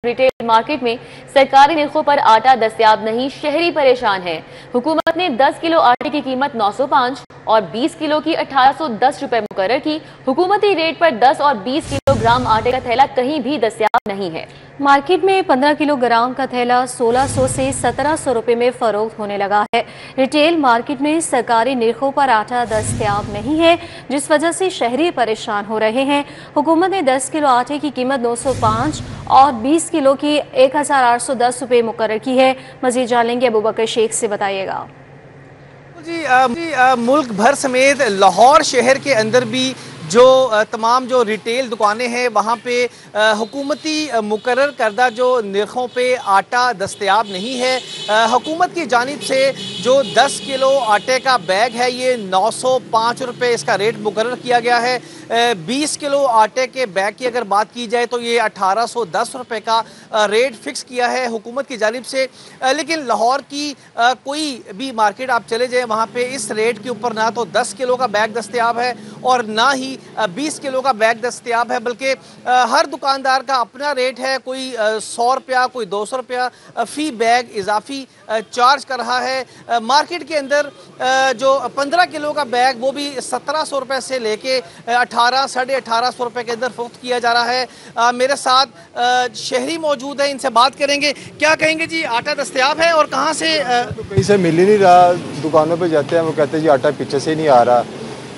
Retail market میں سرکاری نرخوں پر آٹا دستیاب نہیں، شہری پریشان ہیں۔ حکومت نے 10 کلو آٹے کی قیمت 905 اور 20 کلو کی 1810 روپے مقرر کی۔ حکومتی ریٹ پر 10 اور 20 کلو گرام آٹے کا تھیلا کہیں بھی دستیاب نہیں ہے۔ مارکیٹ میں 15 کلو گرام کا تھیلا 1600 سے 1700 روپے میں فروخت ہونے لگا ہے۔ ریٹیل مارکیٹ میں سرکاری نرخوں پر آٹا دستیاب نہیں ہے، جس وجہ سے شہری پریشان ہو رہے ہیں۔ حکومت نے 10 کلو آٹے کی قیمت 905 اور 20 کلو کی 1810 روپے مقرر کی ہے۔ مزید جان لیں گے ابوبکر شیخ سے، بتائیے گا۔ جی ملک بھر سمیت لاہور شہر کے اندر بھی جو تمام جو ریٹیل دکانیں ہیں وہاں پہ حکومتی مقرر کردہ جو نرخوں پہ آٹا دستیاب نہیں ہے۔ حکومت کی جانب سے جو 10 کلو آٹے کا بیگ ہے یہ 905 روپے اس کا ریٹ مقرر کیا گیا ہے۔ 20 کلو آٹے کے بیگ کی اگر بات کی جائے تو یہ 1810 روپے کا ریٹ فکس کیا ہے حکومت کی جانب سے۔ لیکن لاہور کی کوئی بھی مارکیٹ آپ چلے جائیں وہاں پہ اس ریٹ کے اوپر نہ تو 10 کلو کا بیگ دستیاب ہے اور نہ ہی 20 کلو کا بیگ دستیاب ہے، بلکہ ہر دکاندار کا اپنا ریٹ ہے۔ کوئی 100 روپیہ، کوئی 200 روپیہ فی بیگ اضافی چارج کر رہا ہے۔ مارکیٹ کے اندر جو 15 کلو کا بیگ وہ بھی 1700 روپے سے لے کے 1800 روپے کے اندر فروخت کیا جا رہا ہے۔ میرے ساتھ شہری موجود ہیں، ان سے بات کریں گے۔ کیا کہیں گے جی، آٹا دستیاب ہے اور کہاں سے؟ کہیں سے مل ہی نہیں رہا، دکانوں پہ جاتے ہیں وہ کہتے ہیں جی آٹا پیچھے سے ہی نہیں آ رہا،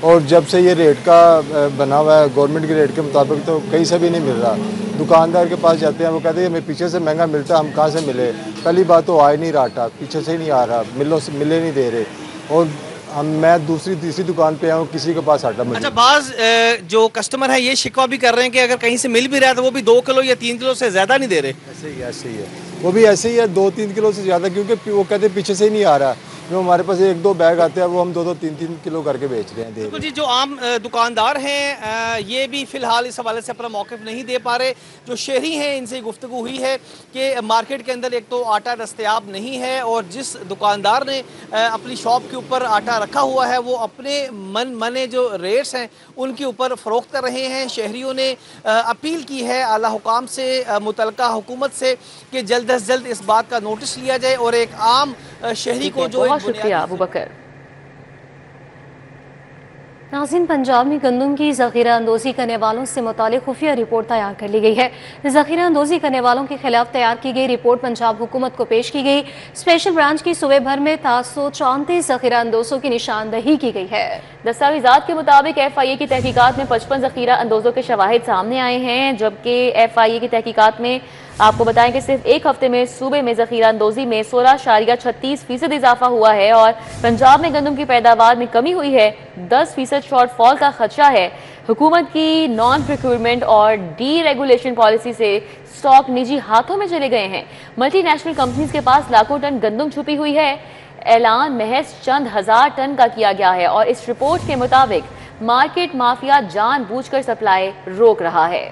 اور جب سے یہ ریٹ کا بنا ہوا ہے گورنمنٹ کے ریٹ کے مطابق تو کہیں سے بھی نہیں مل رہا۔ دکاندار کے پاس جاتے ہیں وہ کہتے ہیں ہمیں پیچھے سے مہنگا ملتا ہے، ہم کہاں سے ملے؟ پہلی بات تو آ ہی نہیں رہا آٹا، پیچھے سے ہی نہیں آ رہا، ملوں سے ملے نہیں دے رہے، اور میں دوسری تیسری دکان پہ آؤں کسی کے پاس آٹا ملے۔ اچھا، بعض جو کسٹمر ہیں یہ شکوہ بھی کر رہے ہیں کہ اگر کہیں سے مل بھی رہا ہے تو وہ بھی 2 کلو یا 3 کلو سے زیادہ نہیں دے رہے۔ ایسے ہی ہے، وہ بھی ایسے ہی ہے، 2-3 کلو سے زیادہ، کیونکہ وہ کہتے ہیں پیچھے سے ہی نہیں آ رہا۔ جو ہمارے پاس 1-2 بیگ آتے ہیں وہ ہم 2-3 کلو کر کے بیچ رہے ہیں۔ بالکل جی، جو عام دکاندار ہیں یہ بھی فی الحال اس حوالے سے اپنا موقف نہیں دے پا رہے۔ جو شہری ہیں ان سے گفتگو ہوئی ہے کہ مارکیٹ کے اندر ایک تو آٹا دستیاب نہیں ہے، اور جس دکاندار نے اپنی شاپ کے اوپر آٹا رکھا ہوا ہے وہ اپنے منے جو ریٹس ہیں ان کے اوپر فروخت کر رہے ہیں۔ شہریوں نے اپیل کی ہے اعلیٰ حکام سے، متعلقہ حکومت سے، کہ جلد از جلد اس بات کا نوٹس لیا جائے اور ایک عام شہری کو جو بہت شکریہ ابوبکر۔ ناظرین، پنجاب میں گندم کی ذخیرہ اندوزی کرنے والوں سے متعلق خفیہ رپورٹ تیار کر لی گئی ہے۔ ذخیرہ اندوزی کرنے والوں کے خلاف تیار کی گئی رپورٹ پنجاب حکومت کو پیش کی گئی۔ اسپیشل برانچ کی صوبے بھر میں 734 ذخیرہ اندوزوں کی نشاندہی کی گئی ہے۔ دستاویزات کے مطابق ایف آئی اے کی تحقیقات میں 55 ذخیرہ اندوزوں کے شواہد سامنے آئے ہیں، جبکہ ایف آئی اے کی تحقیقات میں آپ کو بتائیں کہ صرف ایک ہفتے میں صوبے میں ذخیرہ اندوزی میں 16.36% اضافہ ہوا ہے، اور پنجاب میں گندم کی پیداوار میں کمی ہوئی ہے۔ 10% شارٹ فال کا خدشہ ہے۔ حکومت کی نان پروکیورمنٹ اور ڈی ریگولیشن پالیسی سے سٹاک نجی ہاتھوں میں چلے گئے ہیں۔ ملٹی نیشنل کمپنیز کے پاس لاکھوں ٹن گندم چھپی ہوئی ہے۔ اعلان محض چند ہزار ٹن کا کیا گیا ہے، اور اس رپورٹ کے مطابق مارکیٹ مافیا جان بوجھ کر سپلائی روک رہا ہے۔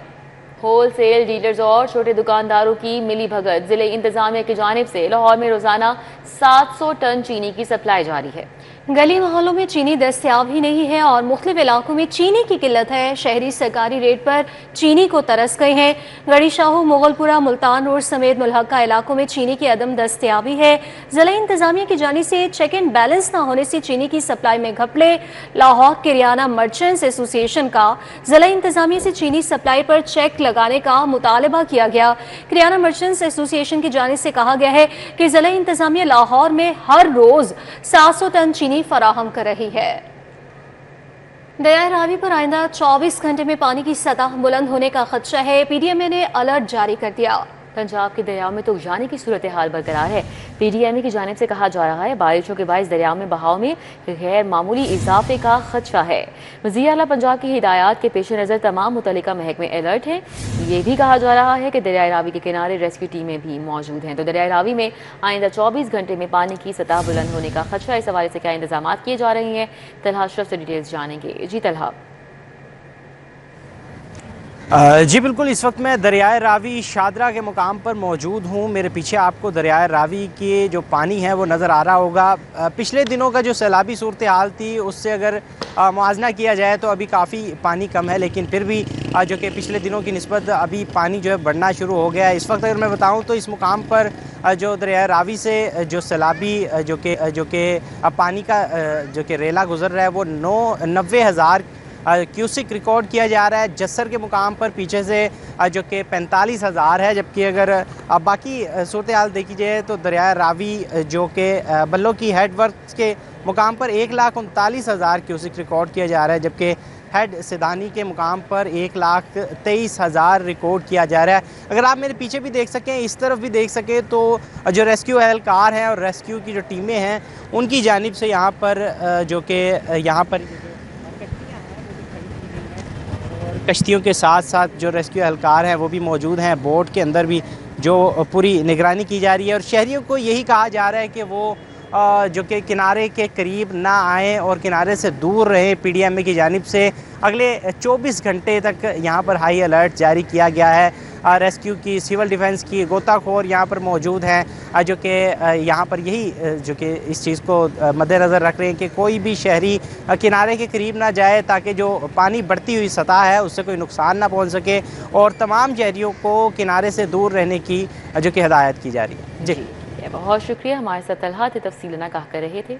ہول سیل ڈیلرز اور چھوٹے دکانداروں کی ملی بھگت۔ ضلع انتظامیہ کی جانب سے لاہور میں روزانہ 700 ٹن چینی کی سپلائی جاری ہے۔ گلی محلوں میں چینی دستیاب ہی نہیں ہے اور مختلف علاقوں میں چینی کی قلت ہے۔ شہری سرکاری ریٹ پر چینی کو ترس گئے ہیں۔ گڑھی شاہو، مغل پورہ، ملتان روڈ سمیت ملحقہ علاقوں میں چینی کی عدم دستیابی ہے۔ ضلع انتظامیہ کی جانب سے چیک اینڈ بیلنس نہ ہونے سے چینی کی سپلائی میں گھپلے۔ لاہور کریانہ مرچنٹس ایسوسی ایشن کا ضلع انتظامیہ سے چینی سپلائی پر چیک لگانے کا مطالبہ کیا گیا۔ کریانہ مرچنٹس ایسوسی ایشن کی جانب سے کہا گیا ہے کہ ضلع انتظامیہ لاہور میں ہر روز 700 ٹن چینی فراہم کر رہی ہے۔ دریائے راوی پر آئندہ 24 گھنٹے میں پانی کی سطح بلند ہونے کا خدشہ ہے۔ پی ڈی ایم اے نے الرٹ جاری کر دیا۔ پنجاب کے دریاؤں میں طغیانی کی صورتحال برقرار ہے۔ پی ڈی ایم اے کی جانب سے کہا جا رہا ہے بارشوں کے باعث دریاؤں میں بہاؤ میں غیر معمولی اضافے کا خدشہ ہے۔ وزیر اعلیٰ پنجاب کی ہدایات کے پیش نظر تمام متعلقہ محکمے الرٹ ہیں۔ یہ بھی کہا جا رہا ہے کہ دریائے راوی کے کنارے ریسکیو ٹیمیں بھی موجود ہیں۔ تو دریائے راوی میں آئندہ 24 گھنٹے میں پانی کی سطح بلند ہونے کا خدشہ، اس حوالے سے کیا انتظامات کیے جا رہے ہیں؟ طلحہ اشرف سے ڈیٹیلز جانیں گے۔ جی طلحہ۔ جی بالکل، اس وقت میں دریائے راوی شادرہ کے مقام پر موجود ہوں۔ میرے پیچھے آپ کو دریائے راوی کی جو پانی ہے وہ نظر آ رہا ہوگا۔ پچھلے دنوں کا جو سیلابی صورتحال تھی اس سے اگر موازنہ کیا جائے تو ابھی کافی پانی کم ہے، لیکن پھر بھی جو کہ پچھلے دنوں کی نسبت ابھی پانی جو ہے بڑھنا شروع ہو گیا ہے۔ اس وقت اگر میں بتاؤں تو اس مقام پر جو دریائے راوی سے جو سیلابی جو کہ پانی کا جو کہ ریلا گزر رہا ہے وہ 90,000 کیوسک ریکارڈ کیا جا رہا ہے۔ جسر کے مقام پر پیچھے سے جو کہ 45,000 ہے، جبکہ اگر باقی صورتحال دیکھی جائے تو دریائے راوی جو کہ بلو کی ہیڈ ورکس کے مقام پر 1,39,000 کیوسک ریکارڈ کیا جا رہا ہے، جبکہ ہیڈ سیدانی کے مقام پر 1,23,000 ریکارڈ کیا جا رہا ہے۔ اگر آپ میرے پیچھے بھی دیکھ سکیں، اس طرف بھی دیکھ سکیں تو جو ریسکیو اہلکار ہیں اور ریسکیو کی جو ٹیمیں ہیں ان کی جانب سے یہاں پر جو کہ یہاں پر کشتیوں کے ساتھ ساتھ جو ریسکیو اہلکار ہیں وہ بھی موجود ہیں، بوٹ کے اندر بھی جو پوری نگرانی کی جا رہی ہے، اور شہریوں کو یہی کہا جا رہا ہے کہ وہ جو کہ کنارے کے قریب نہ آئیں اور کنارے سے دور رہیں۔ پی ڈی ایم اے کی جانب سے اگلے 24 گھنٹے تک یہاں پر ہائی الرٹ جاری کیا گیا ہے۔ ریسکیو کی، سول ڈیفنس کی غوطہ خور یہاں پر موجود ہیں جو کہ یہاں پر یہی جو کہ اس چیز کو مد نظر رکھ رہے ہیں کہ کوئی بھی شہری کنارے کے قریب نہ جائے تاکہ جو پانی بڑھتی ہوئی سطح ہے اس سے کوئی نقصان نہ پہنچ سکے، اور تمام شہریوں کو کنارے سے دور رہنے کی جو کہ ہدایت کی جا رہی ہے۔ جی بہت شکریہ، ہمارے ساتھ طلحہ تفصیل نگاہ کر رہے تھے۔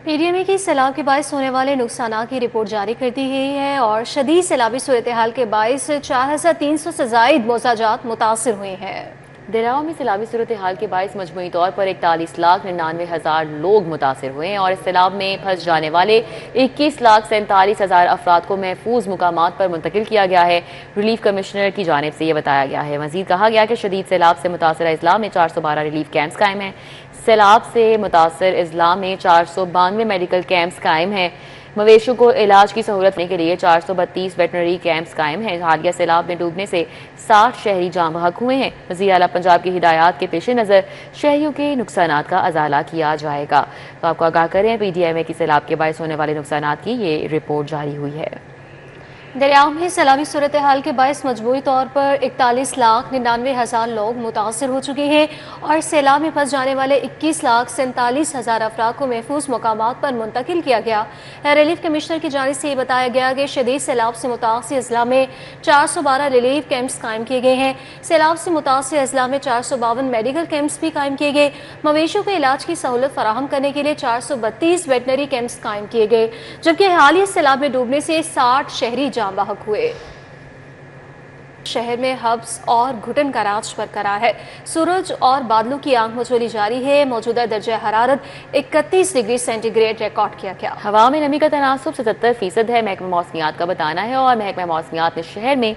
پی ڈی ایم اے کی سیلاب کے باعث ہونے والے نقصانات کی رپورٹ جاری کر دی گئی ہے، اور شدید سیلابی صورتحال کے باعث 4,300 سے زائد موضوعات متاثر ہوئے ہیں۔ دریاؤں میں سیلابی صورتحال کے باعث مجموعی طور پر 41,99,000 لوگ متاثر ہوئے ہیں، اور اس سیلاب میں پھنس جانے والے 21,47,000 افراد کو محفوظ مقامات پر منتقل کیا گیا ہے۔ ریلیف کمشنر کی جانب سے یہ بتایا گیا ہے۔ مزید کہا گیا کہ شدید سیلاب سے متاثرہ اضلاع میں 412 ریلیف کیمپس قائم ہیں۔ سیلاب سے متاثر اضلاع میں 492 میڈیکل کیمپس قائم ہیں۔ مویشیوں کو علاج کی سہولت دینے کے لیے 432 ویٹرنری کیمپس قائم ہیں۔ حالیہ سیلاب میں ڈوبنے سے 60 شہری جاں بحق ہوئے ہیں۔ وزیر اعلیٰ پنجاب کی ہدایات کے پیش نظر شہریوں کے نقصانات کا ازالہ کیا جائے گا۔ تو آپ کو آگاہ کریں، پی ڈی ایم اے کی سیلاب کے باعث ہونے والے نقصانات کی یہ رپورٹ جاری ہوئی ہے۔ دریاؤں میں سیلابی صورتحال کے باعث مجموعی طور پر 41,99,000 لوگ متاثر ہو چکے ہیں، اور سیلاب میں پھنس جانے والے 21,47,000 افراد کو محفوظ مقامات پر منتقل کیا گیا۔ ریلیف کمشنر کی جانب سے یہ بتایا گیا کہ شدید سیلاب سے متاثر اضلاع میں 412 ریلیف کیمپس قائم کیے گئے ہیں۔ سیلاب سے متاثر اضلاع میں 452 میڈیکل کیمپس بھی قائم کیے گئے۔ مویشیوں کو علاج کی سہولت فراہم کرنے کے لیے 432 ویٹرنری کیمپس قائم کیے گئے، جبکہ حالیہ سیلاب میں ڈوبنے سے 60 شہری جاں بحق ہوئے۔ شہر میں حبس اور گھٹن کا راج برقرار ہے۔ سورج اور بادلوں کی آنکھ مچولی جاری ہے۔ موجودہ درجہ حرارت 31 ڈگری سینٹی گریڈ ریکارڈ کیا گیا۔ ہوا میں نمی کا تناسب 77% ہے، محکمہ موسمیات کا بتانا ہے، اور محکمہ موسمیات نے شہر میں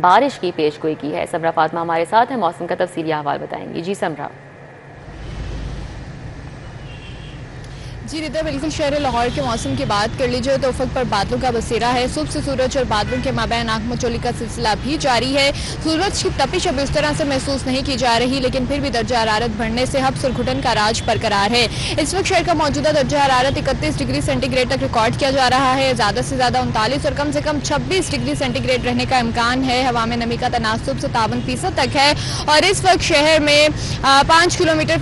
بارش کی پیش گوئی کی ہے۔ سمرا فاطمہ ہمارے ساتھ ہیں، موسم کا تفصیلی احوال بتائیں گی۔ جی سمرا۔ جی ریتا، بالکل شہر لاہور کے موسم کی بات کر لیجیے تو افق پر بادلوں کا بسیرا ہے۔ صبح سے سورج اور بادلوں کے مابین آنکھ مچولی کا سلسلہ بھی جاری ہے۔ سورج کی تپش اب اس طرح سے محسوس نہیں کی جا رہی، لیکن پھر بھی درجہ حرارت بڑھنے سے حبس اور گھٹن کا راج برقرار ہے۔ اس وقت شہر کا موجودہ درجہ حرارت 31 ڈگری سینٹی گریڈ تک ریکارڈ کیا جا رہا ہے۔ زیادہ سے زیادہ 39 اور کم سے کم 26 ڈگری سینٹی گریڈ رہنے کا امکان ہے۔ ہوا میں نمی کا تناسب 57% تک ہے، اور اس وقت شہر میں 5 کلومیٹر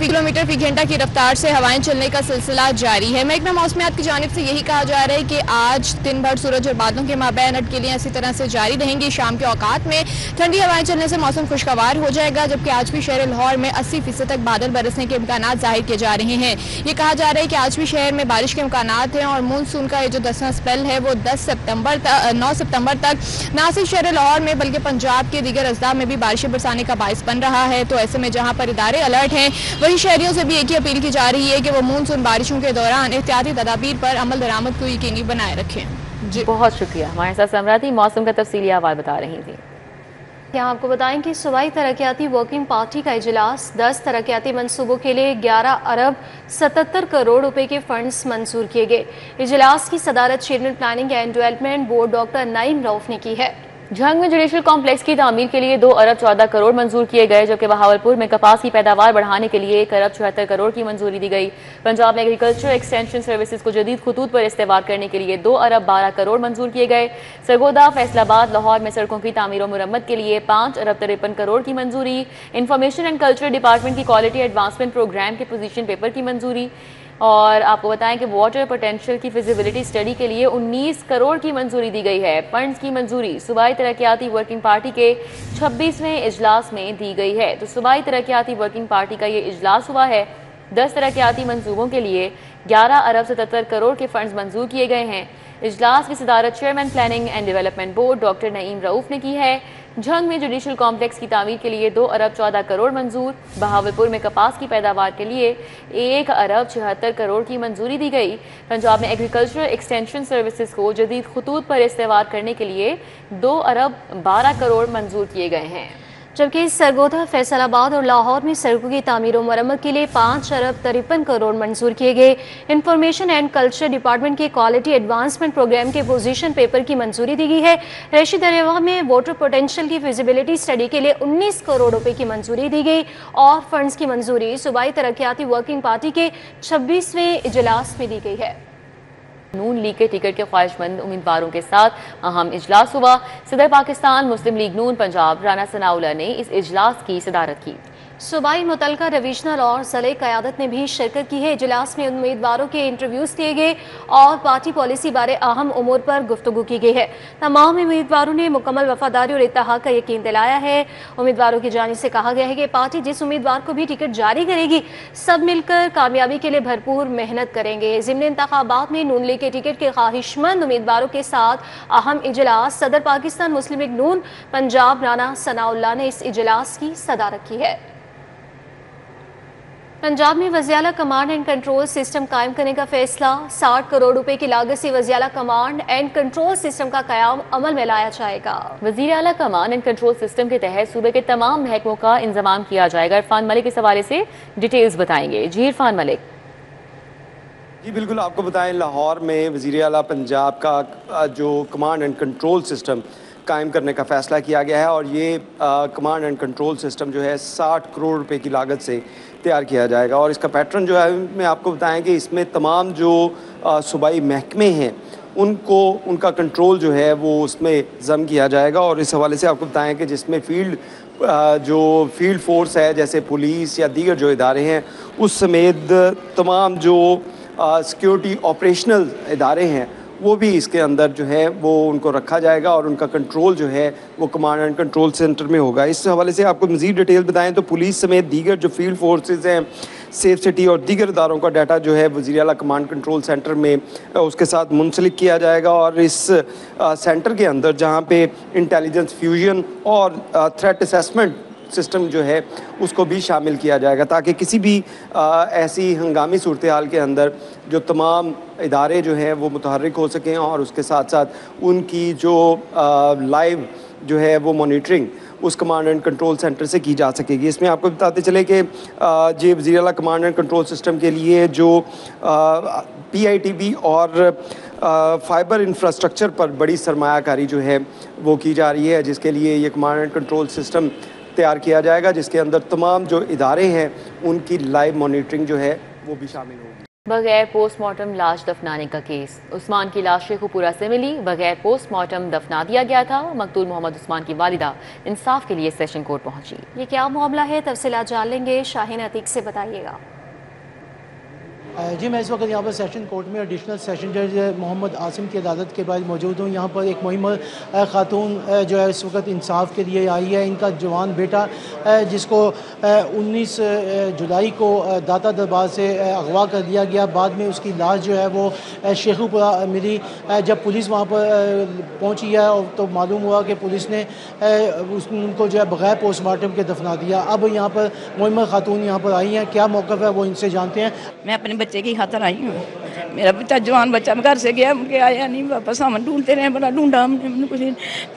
فی گھنٹہ کی رفتار سے ہوائیں چلنے کا سلسلہ جاری ہے۔ محکمہ موسمیات کی جانب سے یہی کہا جا رہا ہے کہ آج دن بھر سورج اور بادلوں کے مابین اٹکلیاں اسی طرح سے جاری رہیں گی۔ شام کے اوقات میں ٹھنڈی ہوائیں چلنے سے موسم خوشگوار ہو جائے گا، جبکہ آج بھی شہر لاہور میں 80% تک بادل برسنے کے امکانات ظاہر کیے جا رہے ہیں۔ یہ کہا جا رہا ہے کہ آج بھی شہر میں بارش کے امکانات ہیں، اور مونسون کا یہ جو 10واں سپیل ہے وہ 9 ستمبر تک نہ صرف شہر لاہور میں بلکہ پنجاب کے دیگر اضلاع میں بھی بارشیں برسانے کا باعث بن رہا ہے۔ تو ایسے میں جہاں پر ادارے الرٹ ہیں، وہیں شہریوں سے بھی ایک ہی اپیل کی جا رہی ہے کہ وہ مونسون بارشوں کے دوران احتیاطی تدابیر پر عمل درآمد کو یقینی بنائے رکھیں۔ جی بہت شکریہ، ہمارے ساتھ سمرا تھی، موسم کا تفصیلی احوال بتا رہی تھی۔ یہاں آپ کو بتائیں کہ صوبائی ترقیاتی ورکنگ پارٹی کا اجلاس 10 ترقیاتی منصوبوں کے لیے 11 ارب 77 کروڑ روپے کے فنڈز منظور کیے گئے۔ اجلاس کی صدارت chairman planning and development board doctor Naeem Rauf نے کی ہے۔ जंग में जुडिशल कॉम्प्लेक्स की तामीर के लिए 2 अरब 14 करोड़ मंजूर किए गए, जबकि बहावलपुर में कपास की पैदावार बढ़ाने के लिए 1 अरब 76 करोड़ की मंजूरी दी गई। पंजाब में एग्रीकल्चर एक्सटेंशन सर्विसेज को जदीद खतूत पर इस्तेमाल करने के लिए 2 अरब 12 करोड़ मंजूर किए गए। सरगोदा, फैसलाबाद, लाहौर में सड़कों की तामीर और मुरम्मत के लिए 5 अरब 53 करोड़ की मंजूरी। इंफॉर्मेशन एंड कल्चर डिपार्टमेंट की क्वालिटी एडवांसमेंट प्रोग्राम के पोजीशन पेपर की मंजूरी। और आपको बताएं कि वाटर पोटेंशियल की फिजिबिलिटी स्टडी के लिए 19 करोड़ की मंजूरी दी गई है। फंड्स की मंजूरी सूबाई तरक्याती वर्किंग पार्टी के 26वें इजलास में दी गई है। तो सूबाई तरक्याती वर्किंग पार्टी का ये इजलास हुआ है। 10 तरक्याती मंसूबों के लिए 11 अरब 77 करोड़ के फंड्स मंजूर किए गए हैं। इजलास की सदारत chairman planning and development board doctor Naeem Rauf ने की है। जंग में जुडिशल कॉम्प्लेक्स की तामीर के लिए 2 अरब 14 करोड़ मंजूर। बहावलपुर में कपास की पैदावार के लिए 1 अरब 76 करोड़ की मंजूरी दी गई। पंजाब में एग्रीकल्चर एक्सटेंशन सर्विसेज को जदीद खतूत पर इस्तेमाल करने के लिए 2 अरब 12 करोड़ मंजूर किए गए हैं। जबकि सरगोदा, फैसलाबाद और लाहौर में सड़कों की तामीर और मरम्मत के लिए 5 अरब 53 करोड़ मंजूर किए गए। इंफॉर्मेशन एंड कल्चर डिपार्टमेंट के क्वालिटी एडवांसमेंट प्रोग्राम के पोजीशन पेपर की मंजूरी दी गई है। रेशी दरिया में वाटर पोटेंशियल की फिजिबिलिटी स्टडी के लिए 19 करोड़ रुपए की मंजूरी दी गई और फंड्स की मंजूरी सूबाई तरक्याती वर्किंग पार्टी के 26वें इजलास में दी गई है। नून लीग के टिकट के ख्वाहिशमंद उम्मीदवारों के साथ अहम इजलास हुआ। सदर पाकिस्तान मुस्लिम लीग नून पंजाब राना सनाउल्लाह ने इस इजलास की सदारत की। सूबाई मुतलका डिवीजनल और ज़िले क़यादत ने भी शिरकत की है। इजलास में उम्मीदवारों के इंटरव्यूज़ किए गए और पार्टी पॉलिसी बारे अहम उमूर पर गुफ्तगू की गई है। तमाम उम्मीदवारों ने मुकम्मल वफादारी और इत्तेहाद का यकीन दिलाया है। उम्मीदवारों की जानिब से कहा गया है कि पार्टी जिस उम्मीदवार को भी टिकट जारी करेगी, सब मिलकर कामयाबी के लिए भरपूर मेहनत करेंगे। ज़िमनी इंतखाबात में नून लीग के टिकट के ख्वाहिशमंद उम्मीदवारों के साथ अहम इजलास सदर पाकिस्तान मुस्लिम लीग नून पंजाब राना सनाउल्लाह ने इस इजलास की सदारत की है। पंजाब में वज़ीर-ए-आला कमांड एंड कंट्रोल सिस्टम कायम करने का फैसला। 60 करोड़ रुपए की लागत से वज़ीर-ए-आला कमांड एंड कंट्रोल सिस्टम का क़याम अमल में लाया जाएगा। वज़ीर-ए-आला कमांड एंड कंट्रोल सिस्टम के तहत सूबे के तमाम महकमों का इंतजाम किया जाएगा। इरफान मलिक इस हवाले से डिटेल्स बताएंगे। जी इरफान मलिक। जी बिल्कुल, आपको बताएं लाहौर में वज़ीर-ए-आला पंजाब का जो कमांड एंड कंट्रोल सिस्टम कायम करने का फ़ैसला किया गया है और ये कमांड एंड कंट्रोल सिस्टम जो है 60 करोड़ रुपए की लागत से तैयार किया जाएगा। और इसका पैटर्न जो है मैं आपको बताएं कि इसमें तमाम जो सूबाई महकमे हैं उनको उनका कंट्रोल जो है वो उसमें ज़म किया जाएगा। और इस हवाले से आपको बताएं कि जिसमें फील्ड फोर्स है जैसे पुलिस या दीगर जो इदारे हैं उस समेत तमाम जो सिक्योरिटी ऑपरेशनल इदारे हैं वो भी इसके अंदर जो है वो उनको रखा जाएगा और उनका कंट्रोल जो है वो कमांड एंड कंट्रोल सेंटर में होगा। इस हवाले से आपको मज़ीद डिटेल बताएं तो पुलिस समेत दीगर जो फील्ड फोर्सेस हैं, सेफ सिटी और दीगर इदारों का डाटा जो है वज़ीर-ए-आला कमांड कंट्रोल सेंटर में उसके साथ मुंसलिक किया जाएगा। और इस सेंटर के अंदर जहाँ पे इंटेलिजेंस फ्यूजन और थ्रेट असेसमेंट सिस्टम जो है उसको भी शामिल किया जाएगा ताकि किसी भी ऐसी हंगामी सूरत हाल के अंदर जो तमाम इदारे जो हैं वो मुतहर्रिक हो सकें और उसके साथ साथ उनकी जो लाइव जो है वो मॉनिटरिंग उस कमांड एंड कंट्रोल सेंटर से की जा सकेगी। इसमें आपको बताते चले कि ये वज़ीर-ए-आला कमांड एंड कंट्रोल सिस्टम के लिए जो PITB और फाइबर इंफ्रास्ट्रक्चर पर बड़ी सरमायाकारी जो है वो की जा रही है, जिसके लिए ये कमांड एंड कंट्रोल सिस्टम तैयार किया जाएगा जिसके अंदर तमाम जो इदारे हैं उनकी लाइव मॉनिटरिंग जो है वो भी शामिल होगी। बगैर पोस्टमार्टम लाश दफनाने का केस। उस्मान की लाश शेखुपुरा से मिली, बगैर पोस्टमार्टम दफना दिया गया था। मकतूल मोहम्मद उस्मान की वालिदा इंसाफ के लिए सेशन कोर्ट पहुंची। ये क्या मामला है, तफसीलात जान लेंगे। शाहीन अतीक से बताइएगा। जी मैं इस वक्त यहाँ पर सेशन कोर्ट में एडिशनल सेशन जज मोहम्मद आसिम की अदालत के बाद मौजूद हूँ। यहाँ पर एक मुहिम खातून जो है इस वक्त इंसाफ के लिए आई है। इनका जवान बेटा जिसको 19 जुलाई को दाता दरबार से अगवा कर दिया गया, बाद में उसकी लाश जो है वो शेखुपुरा मिली। जब पुलिस वहाँ पर पहुँची है तो मालूम हुआ कि पुलिस ने उनको जो है बग़ैर पोस्टमार्टम के दफना दिया। अब यहाँ पर मुहिम खातून यहाँ पर आई हैं, क्या मौक़िफ़ है वो इनसे जानते हैं। मैं अपने बच्चे की खातर आई हूँ। मेरा बच्चा जवान बच्चा घर से गया, मुझे आया नहीं वापस। हम ढूंढते रहे, बड़ा ढूंढा हमने कुछ,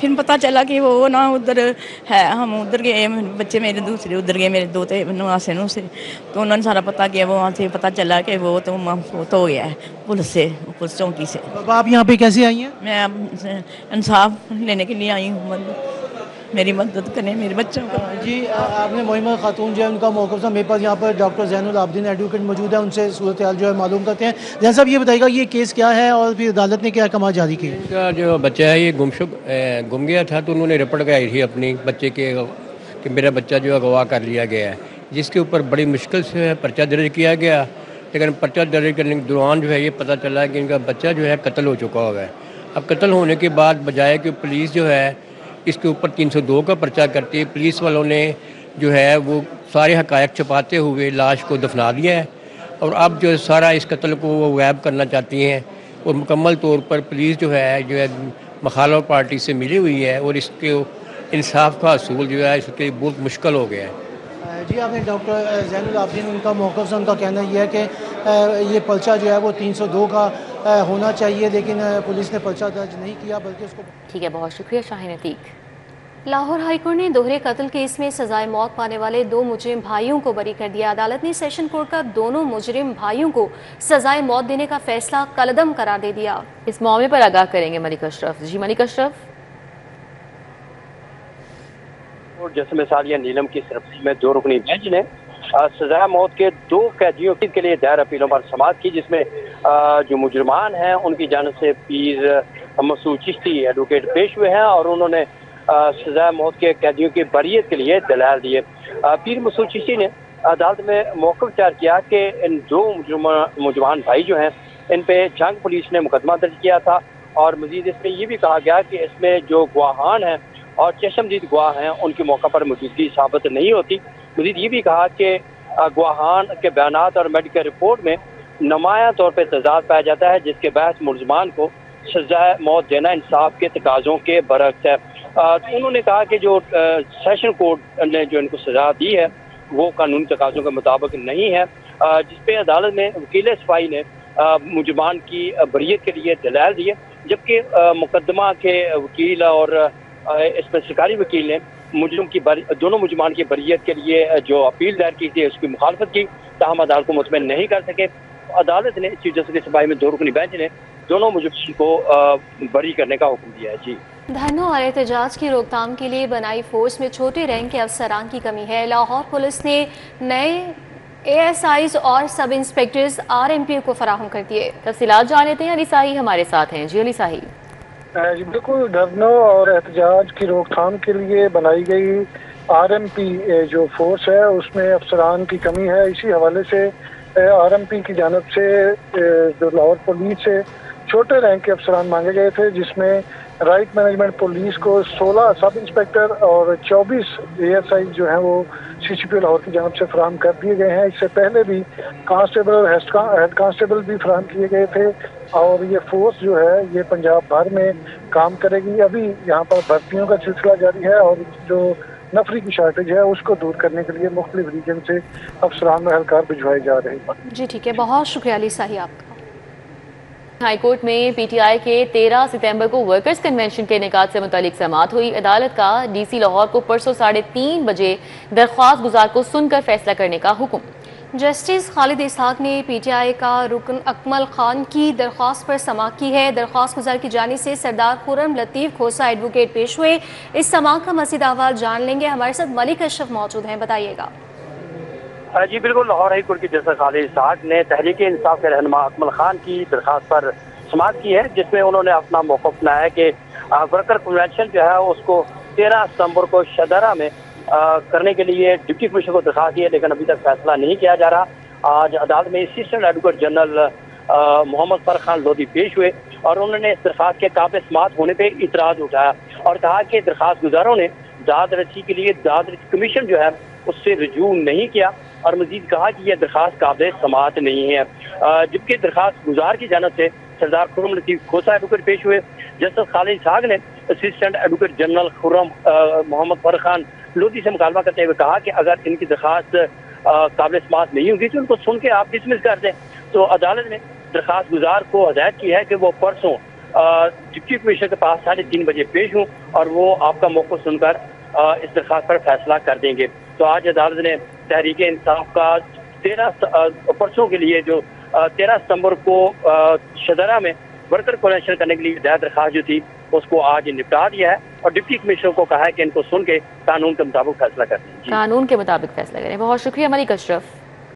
फिर पता चला कि वो ना उधर है। हम उधर गए, बच्चे मेरे दूसरे उधर गए, मेरे दो थे नवासे नु से, तो उन्होंने सारा पता किया। वो वहाँ से पता चला कि वो तो हो गया है पुलिस चौकी से। अब आप यहाँ पे कैसे आई हैं? मैं इंसाफ लेने के लिए आई हूँ, मेरी मदद करें मेरे बच्चों को। जी आपने मोहिमा खातून जो है उनका मौक़िफ़ था। मेरे पास यहाँ पर डॉक्टर ज़ैनुल आबदीन एडवोकेट मौजूद है, उनसे सूरत हाल जो है मालूम करते हैं। जैन साहब ये बताइएगा ये केस क्या है और फिर अदालत ने क्या अहकाम जारी किए? इनका जो बच्चा है ये गुम गया था, तो उन्होंने रिपोर्ट कराई थी अपनी बच्चे के कि मेरा बच्चा जो है अगवा कर लिया गया है, जिसके ऊपर बड़ी मुश्किल से पर्चा दर्ज किया गया। लेकिन पर्चा दर्ज करने के दौरान जो है ये पता चला कि इनका बच्चा जो है कत्ल हो चुका हुआ है। अब कत्ल होने के बाद बजाय कि पुलिस जो है इसके ऊपर 302 का पर्चा करती है, पुलिस वालों ने जो है वो सारे हक़ायक़ छुपाते हुए लाश को दफना दिया है। और अब जो सारा इस कत्ल को वो गैब करना चाहती हैं और मुकम्मल तौर पर पुलिस जो है मुखालिफ पार्टी से मिली हुई है और इसके इंसाफ का असूल जो है इसके बहुत मुश्किल हो गया है। जी आपने डॉक्टर ज़ैनुल आबदीन उनका मौक़िफ़ से उनका कहना यह है कि ये पर्चा जो है वो 302 का होना चाहिए, लेकिन पुलिस ने पर्चा दर्ज नहीं किया बल्कि उसको। ठीक है, बहुत शुक्रिया शाहीन अतीक। लाहौर हाईकोर्ट ने दोहरे कत्ल केस में सजाए मौत पाने वाले 2 मुजरिम भाइयों को बरी कर दिया। अदालत ने सेशन कोर्ट का दोनों मुजरिम भाइयों को सजाए मौत देने का फैसला कलअदम करार दे दिया। इस मामले पर आगाह करेंगे मलिक अशरफ। जी मलिक अशरफ। और जैसे मिसाल या नीलम की सरबराही में 2 रुकनी बेंच ने सजा मौत के 2 कैदियों के लिए दायर अपीलों पर समाअत की, जिसमें जो मुजरमान हैं उनकी जानिब से पीर मसूद चिश्ती एडवोकेट पेश हुए हैं और उन्होंने सजा मौत के कैदियों की बरियत के लिए दलाल दिए। पीर मसूद चिश्ती ने अदालत में मौक़िफ़ जाहिर किया कि इन 2 मुजरमान भाई जो हैं इन पे जंग पुलिस ने मुकदमा दर्ज किया था और मजीद इसमें ये भी कहा गया कि इसमें जो गवाहान हैं और चशमदीद गवाह हैं उनकी मौका पर मौजूदगी साबित नहीं होती। मजीद ये भी कहा कि गवाहान के बयानात और मेडिकल रिपोर्ट में नुमायां तौर पर तजाद पाया जाता है, जिसके बहस मुलजमान को सजाए मौत देना इंसाफ के तकाज़ों के बरक्स है। तो उन्होंने कहा कि जो सेशन कोर्ट ने जो इनको सजा दी है वो कानूनी तकाज़ों के मुताबिक नहीं है, जिसपे अदालत में वकील सफाई ने मुजरमान की बरियत के लिए दलाल दिए, जबकि मुकदमा के वकील और इसमें सरकारी वकील ने दोनों मुजरमान की बरियत के लिए जो अपील दायर की थी उसकी मुखालफत की, ताहम अदालत को मुतमईन नहीं कर सके। अदालत ने चीफ जस्टिस की सफाई में 2 रुकनी बेंच ने दोनों मुजरमान को बरी करने का हुक्म दिया है। जी धरनों और एहतजाज की रोकथाम के लिए बनाई फोर्स में छोटे रैंक के अफसरान की कमी है। लाहौर पुलिस ने नए ASIs और सब इंस्पेक्टर्स RMP को फराहम कर दिए। तफसीलात जान लेते हैं, अली साही हमारे साथ हैं। जी अली साही। जी बिल्कुल, धरनों और एहतजाज की रोकथाम के लिए बनाई गई RMP जो फोर्स है उसमें अफसरान की कमी है। इसी हवाले से RMP की जानब से जो लाहौर पुलिस से छोटे रैंक के अफसरान मांगे गए थे, जिसमें राइट मैनेजमेंट पुलिस को 16 सब इंस्पेक्टर और 24 ASI जो हैं वो CCP लाहौर की जानब से फराहम कर दिए गए हैं। इससे पहले भी कांस्टेबल और हेड कांस्टेबल भी फराहम किए गए थे और ये फोर्स जो है ये पंजाब भर में काम करेगी। अभी यहाँ पर भर्तियों का सिलसिला जारी है और जो नफरी की शार्टेज है उसको दूर करने के लिए मुख्तलिफ रीजन से अफसरान एहलकार भिजवाए जा रहे हैं। जी ठीक है, बहुत शुक्रिया अली साही आपका। हाईकोर्ट में PTI के 13 सितंबर को वर्कर्स कन्वेंशन के इनेकाद से मुतालिक समाअत हुई। अदालत का DC लाहौर को परसों 3:30 बजे दरख्वास्त गुजार को सुनकर फैसला करने का हुक्म। जस्टिस खालिद इसहाक ने PTI का रुकन अकमल खान की दरख्वास्त पर समाअत की है। दरख्वास्त गुजार की जानिब से सरदार खुर्रम लतीफ़ खोसा एडवोकेट पेश हुए। इस समाअत का मज़ीद अहवाल जान लेंगे, हमारे साथ मलिक अशरफ मौजूद हैं, बताइएगा। जी बिल्कुल, लाहौर हाई कोर्ट की जस्टिस खालिद इसहाक ने तहरीक इंसाफ के रहनुमा अकमल खान की दरख्वास्त पर समाअत की है, जिसमें उन्होंने अपना मौक़िफ़ अपनाया है कि वर्कर कन्वेंशन जो है उसको 13 सितंबर को शदरा में करने के लिए डिप्टी कमिश्नर को दरख्वास्त दी है, लेकिन अभी तक फैसला नहीं किया जा रहा। आज अदालत में assistant advocate general Mohammad Farkhan Lodhi पेश हुए और उन्होंने इस दरख्वास्त के काबिल समाअत होने पर इतराज़ उठाया और कहा कि दरख्वास्त गुजारों ने दाद रसी के लिए दाद रसी कमीशन जो है उससे रजू नहीं किया और मजीद कहा कि यह दरख्वास्त काबिल समाअत नहीं है। जबकि दरख्वास्त गुजार की जानब से सरदार खुर्रम लतीफ़ खोसा एडवोकेट पेश हुए। जस्टिस खालिद इसहाक ने assistant advocate general Khurram Mohammad Farkhan Lodhi से मुकालमा करते हुए कहा कि अगर इनकी दरख्वास्त काबिल समाअत नहीं होगी तो उनको सुन के आप डिसमिस कर दें। تو عدالت نے درخواست گزار کو ہدایت کی ہے کہ وہ پرسوں ڈپٹی کمشنر کے پاس 3:30 بجے پیش ہوں اور وہ آپ کا موقف سن کر اس درخواست پر فیصلہ کر دیں گے. تو آج عدالت نے تحریک انصاف کا 13 پرسوں کے لیے جو 13 ستمبر کو شدرہ میں ورکر کو نشر کرنے کے لیے ہدایت درخواست جو تھی اس کو آج نپٹا دیا ہے اور ڈپٹی کمشنر کو کہا ہے کہ ان کو سن کے قانون کے مطابق فیصلہ کریں. قانون کے مطابق فیصلہ کریں. بہت شکریہ ملک اشرف.